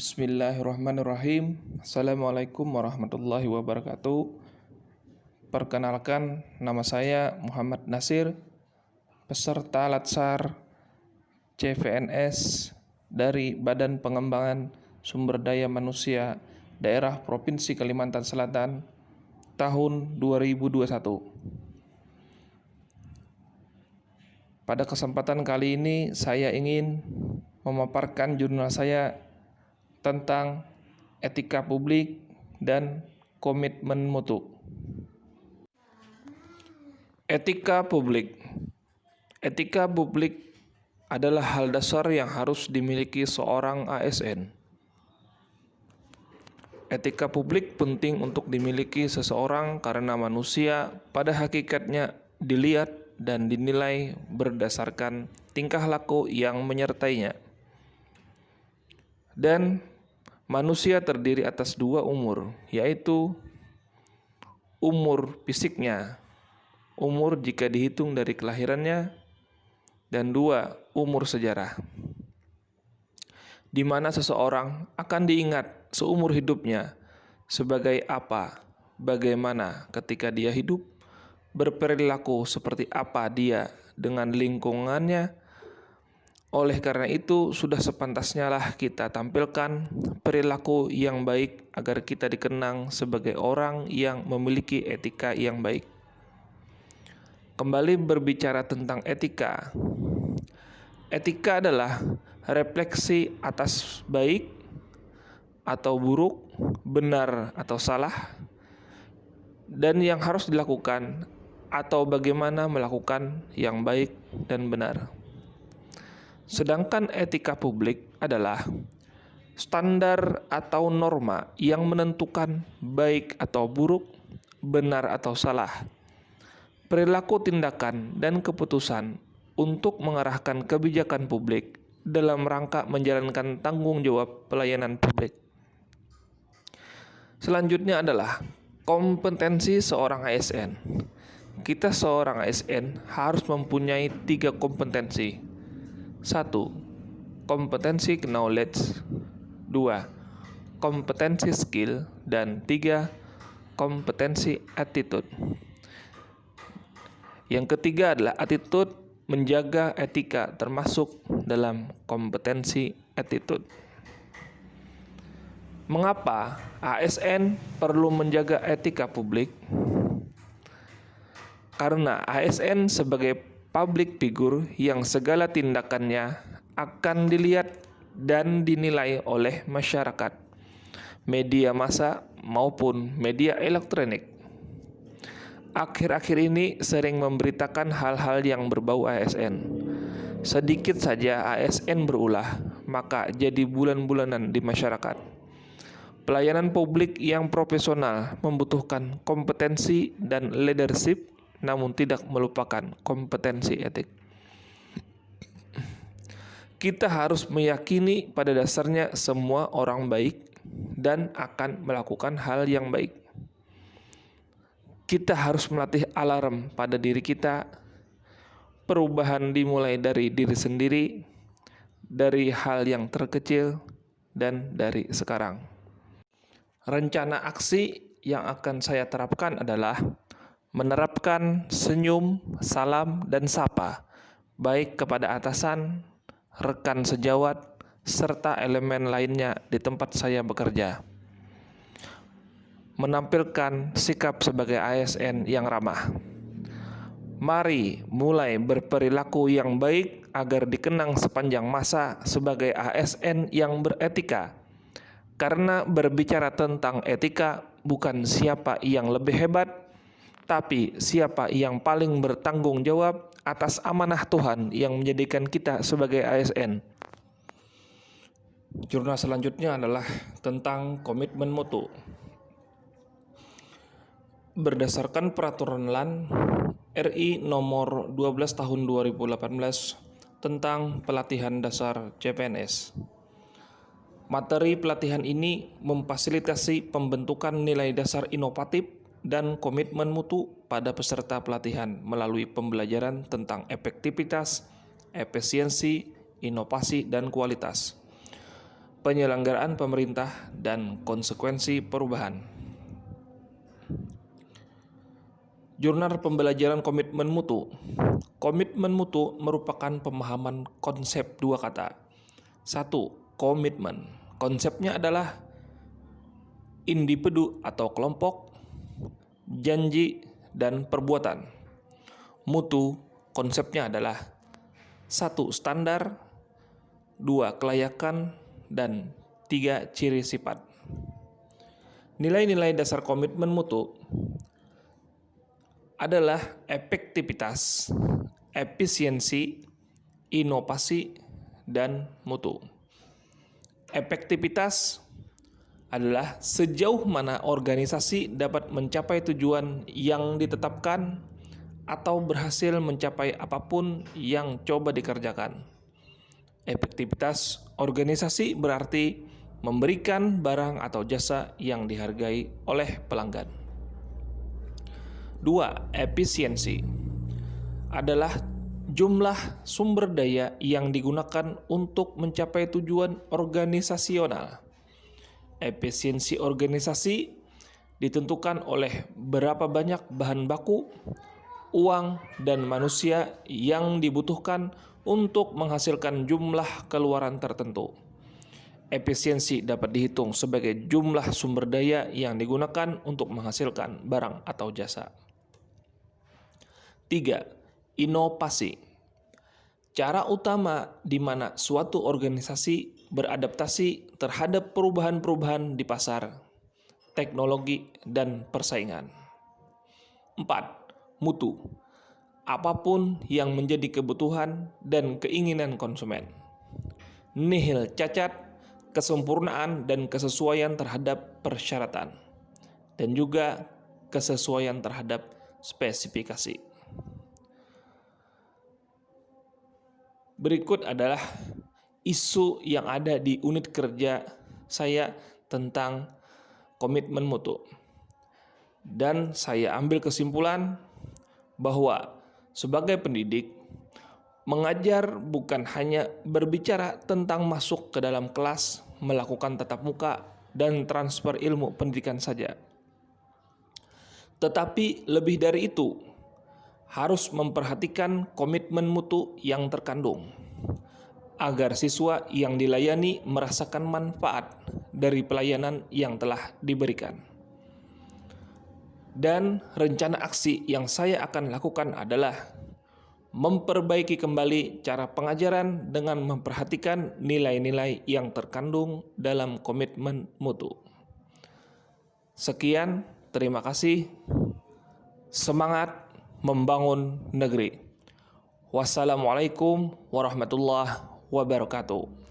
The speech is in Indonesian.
Bismillahirrahmanirrahim. Assalamualaikum warahmatullahi wabarakatuh. Perkenalkan, nama saya Muhammad Nasir, peserta Latsar CPNS dari Badan Pengembangan Sumber Daya Manusia Daerah Provinsi Kalimantan Selatan tahun 2021. Pada kesempatan kali ini saya ingin memaparkan jurnal saya tentang etika publik dan komitmen mutu. Etika publik. Etika publik adalah hal dasar yang harus dimiliki seorang ASN. Etika publik penting untuk dimiliki seseorang karena manusia pada hakikatnya dilihat dan dinilai berdasarkan tingkah laku yang menyertainya. Dan manusia terdiri atas dua umur, yaitu umur fisiknya, umur jika dihitung dari kelahirannya, dan dua, umur sejarah, di mana seseorang akan diingat seumur hidupnya sebagai apa, bagaimana ketika dia hidup, berperilaku seperti apa dia dengan lingkungannya. Oleh karena itu, sudah sepantasnya lah kita tampilkan perilaku yang baik agar kita dikenang sebagai orang yang memiliki etika yang baik. Kembali berbicara tentang etika. Etika adalah refleksi atas baik atau buruk, benar atau salah, dan yang harus dilakukan atau bagaimana melakukan yang baik dan benar. Sedangkan etika publik adalah standar atau norma yang menentukan baik atau buruk, benar atau salah, perilaku, tindakan, dan keputusan untuk mengarahkan kebijakan publik dalam rangka menjalankan tanggung jawab pelayanan publik. Selanjutnya adalah kompetensi seorang ASN. Kita seorang ASN harus mempunyai 3 kompetensi. 1. Kompetensi knowledge. 2. Kompetensi skill. Dan 3. Kompetensi attitude. Yang ketiga adalah attitude, menjaga etika termasuk dalam kompetensi attitude. Mengapa ASN perlu menjaga etika publik? Karena ASN sebagai public figure yang segala tindakannya akan dilihat dan dinilai oleh masyarakat, media massa maupun media elektronik. Akhir-akhir ini sering memberitakan hal-hal yang berbau ASN. Sedikit saja ASN berulah, maka jadi bulan-bulanan di masyarakat. Pelayanan publik yang profesional membutuhkan kompetensi dan leadership, namun tidak melupakan kompetensi etik. Kita harus meyakini pada dasarnya semua orang baik dan akan melakukan hal yang baik. Kita harus melatih alarm pada diri kita. Perubahan dimulai dari diri sendiri, dari hal yang terkecil, dan dari sekarang. Rencana aksi yang akan saya terapkan adalah menerapkan senyum, salam, dan sapa, baik kepada atasan, rekan sejawat, serta elemen lainnya di tempat saya bekerja. Menampilkan sikap sebagai ASN yang ramah. Mari mulai berperilaku yang baik agar dikenang sepanjang masa sebagai ASN yang beretika. Karena berbicara tentang etika bukan siapa yang lebih hebat, tapi siapa yang paling bertanggung jawab atas amanah Tuhan yang menjadikan kita sebagai ASN. Jurnal selanjutnya adalah tentang komitmen mutu. Berdasarkan Peraturan LAN RI nomor 12 tahun 2018 tentang pelatihan dasar CPNS. Materi pelatihan ini memfasilitasi pembentukan nilai dasar inovatif dan komitmen mutu pada peserta pelatihan melalui pembelajaran tentang efektivitas, efisiensi, inovasi, dan kualitas. penyelenggaraan pemerintah, dan konsekuensi perubahan. Jurnal pembelajaran komitmen mutu. Komitmen mutu merupakan pemahaman konsep dua kata. 1. Komitmen. Konsepnya adalah individu atau kelompok, janji, dan perbuatan. Mutu konsepnya adalah 1. Standar, 2. Kelayakan, dan 3. Ciri sifat. Nilai-nilai dasar komitmen mutu adalah efektivitas, efisiensi, inovasi, dan mutu. Efektivitas adalah sejauh mana organisasi dapat mencapai tujuan yang ditetapkan atau berhasil mencapai apapun yang coba dikerjakan. Efektivitas organisasi berarti memberikan barang atau jasa yang dihargai oleh pelanggan. 2. Efisiensi adalah jumlah sumber daya yang digunakan untuk mencapai tujuan organisasional. Efisiensi organisasi ditentukan oleh berapa banyak bahan baku, uang, dan manusia yang dibutuhkan untuk menghasilkan jumlah keluaran tertentu. Efisiensi dapat dihitung sebagai jumlah sumber daya yang digunakan untuk menghasilkan barang atau jasa. 3. Inovasi. Cara utama di mana suatu organisasi beradaptasi terhadap perubahan-perubahan di pasar, teknologi, dan persaingan. 4. Mutu. Apapun yang menjadi kebutuhan dan keinginan konsumen. Nihil cacat, kesempurnaan, dan kesesuaian terhadap persyaratan, dan juga kesesuaian terhadap spesifikasi. Berikut adalah isu yang ada di unit kerja saya tentang komitmen mutu. Dan saya ambil kesimpulan bahwa sebagai pendidik, mengajar bukan hanya berbicara tentang masuk ke dalam kelas, melakukan tatap muka, dan transfer ilmu pendidikan saja. Tetapi lebih dari itu, harus memperhatikan komitmen mutu yang terkandung, agar siswa yang dilayani merasakan manfaat dari pelayanan yang telah diberikan. Dan rencana aksi yang saya akan lakukan adalah memperbaiki kembali cara pengajaran dengan memperhatikan nilai-nilai yang terkandung dalam komitmen mutu. Sekian, terima kasih. Semangat membangun negeri. Wassalamualaikum warahmatullahi wabarakatuh.